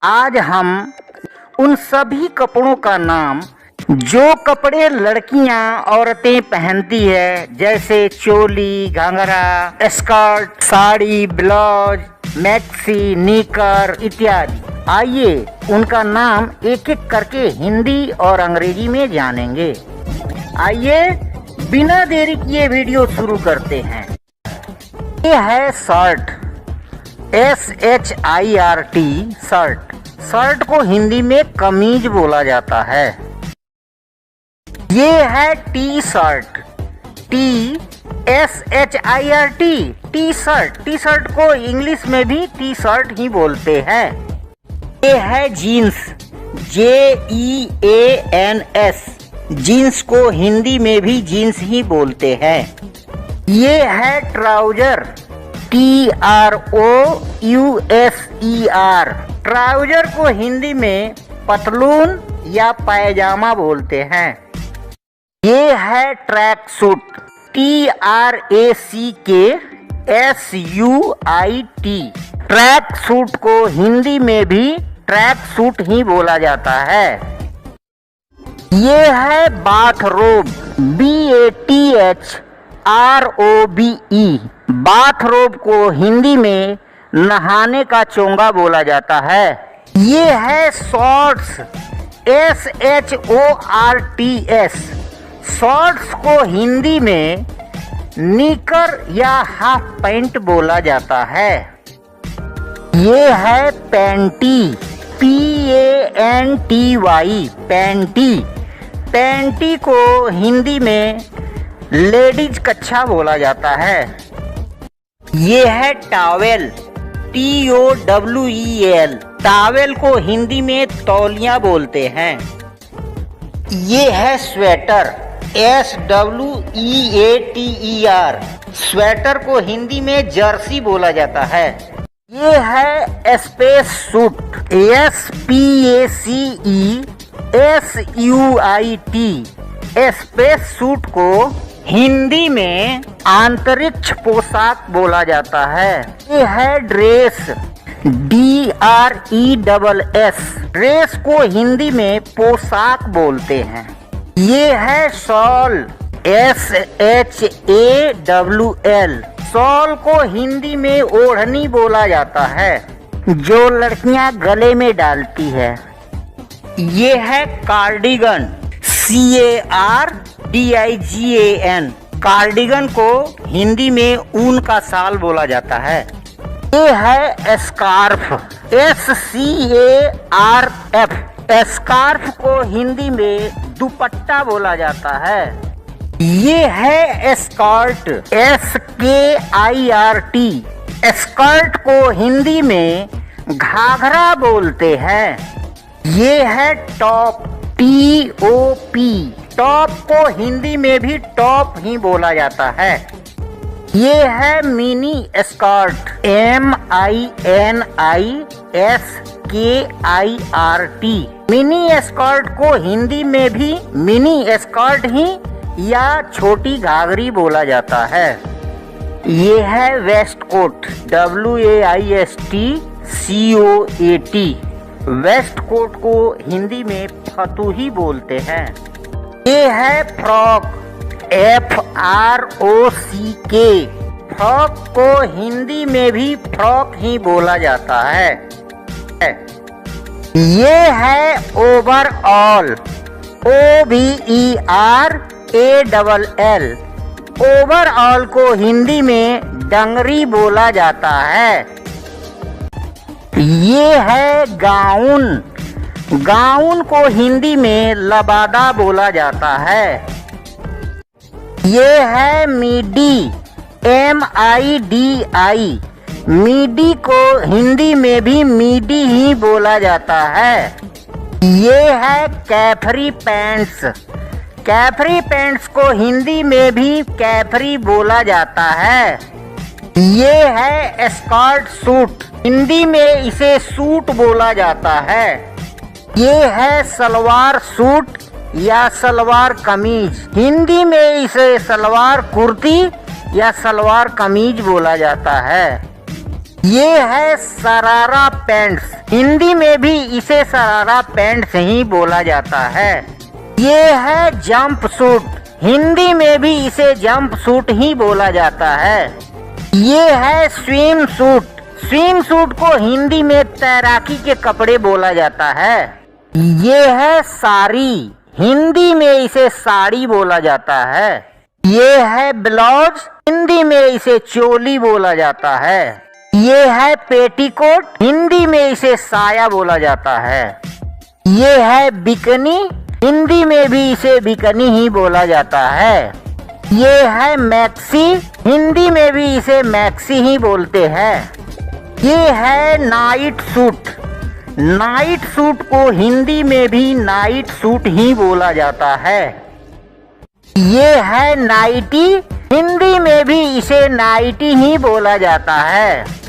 आज हम उन सभी कपड़ों का नाम जो कपड़े लड़कियां औरतें पहनती है, जैसे चोली, घाघरा, skirt, sari, blouse, maxi, knicker इत्यादि। आइए उनका नाम एक एक करके हिंदी और अंग्रेजी में जानेंगे। आइए बिना देरी किए वीडियो शुरू करते हैं। ये है शर्ट, SHIRT शर्ट। शर्ट को हिंदी में कमीज बोला जाता है। ये है T shirt, TSHIRT T shirt. T shirt को इंग्लिश में भी टी शर्ट ही बोलते हैं। ये है जीन्स, JEANS। जीन्स को हिंदी में भी जीन्स ही बोलते हैं। ये है ट्राउजर, TROUSER। ट्राउजर को हिंदी में पतलून या पायजामा बोलते हैं। ये है track suit, TRACKSUIT। Track suit को हिंदी में भी ट्रैक सूट ही बोला जाता है। ये है बाथरोब, BATHROBE। बाथरोब को हिंदी में नहाने का चोंगा बोला जाता है। ये है शॉर्ट्स, SHORTS। शॉर्ट्स को हिंदी में निकर या हाफ पैंट बोला जाता है। ये है पैंटी, PANTY पैंटी। पैंटी को हिंदी में लेडीज कच्छा बोला जाता है। ये है टॉवेल, TOWEL। टॉवेल को हिंदी में तौलिया बोलते हैं। ये है स्वेटर, SWEATER। स्वेटर को हिंदी में जर्सी बोला जाता है। ये है space suit, SPACESUIT। Space suit को हिंदी में अंतरिक्ष पोशाक बोला जाता है। ये है ड्रेस, DRESS। ड्रेस को हिंदी में पोशाक बोलते हैं। ये है शॉल, SHAWL। शॉल को हिंदी में ओढ़नी बोला जाता है, जो लड़कियां गले में डालती है। ये है कार्डिगन, CARDIGAN। कार्डिगन को हिंदी में ऊन का शाल बोला जाता है। ये है स्कार्फ, SCARF। स्कार्फ को हिंदी में दुपट्टा बोला जाता है। ये है स्कर्ट, SKIRT। स्कर्ट को हिंदी में घाघरा बोलते हैं। ये है टॉप, TOP। टॉप को हिंदी में भी टॉप ही बोला जाता है। ये है mini skirt, MINISKIRT। Mini skirt को हिंदी में भी मिनी स्कर्ट ही या छोटी घाघरी बोला जाता है। ये है waist coat, WAISTCOAT। Waist coat को हिंदी में फतूही बोलते हैं। ये है फ्रॉक, FROCK। फ्रॉक को हिंदी में भी फ्रॉक ही बोला जाता है। ये है ओवरऑल, OVERALL। ओवरऑल को हिंदी में डंगरी बोला जाता है। ये है गाउन। गाउन को हिंदी में लबादा बोला जाता है। ये है मिडी, MIDI। मिडी को हिंदी में भी मिडी ही बोला जाता है। ये है कैफरी पैंट्स। कैफरी पैंट्स को हिंदी में भी कैफरी बोला जाता है। ये है स्कर्ट सूट, हिंदी में इसे सूट बोला जाता है। ये है सलवार सूट या सलवार कमीज, हिंदी में इसे सलवार कुर्ती या सलवार कमीज बोला जाता है। ये है शरारा पैंट्स, हिंदी में भी इसे शरारा पैंट्स ही बोला जाता है। ये है जंप सूट, हिंदी में भी इसे जंप सूट ही बोला जाता है। ये है स्विम सूट, स्विम सूट को हिंदी में तैराकी के कपड़े बोला जाता है। ये है साड़ी, हिंदी में इसे साड़ी बोला जाता है। ये है ब्लाउज, हिंदी में इसे चोली बोला जाता है। ये है पेटीकोट, हिंदी में इसे साया बोला जाता है। ये है बिकनी, हिंदी में भी इसे बिकनी ही बोला जाता है। ये है मैक्सी, हिंदी में भी इसे मैक्सी ही बोलते हैं। ये है नाइट सूट, नाइट सूट को हिंदी में भी नाइट सूट ही बोला जाता है। ये है नाइटी, हिंदी में भी इसे नाइटी ही बोला जाता है।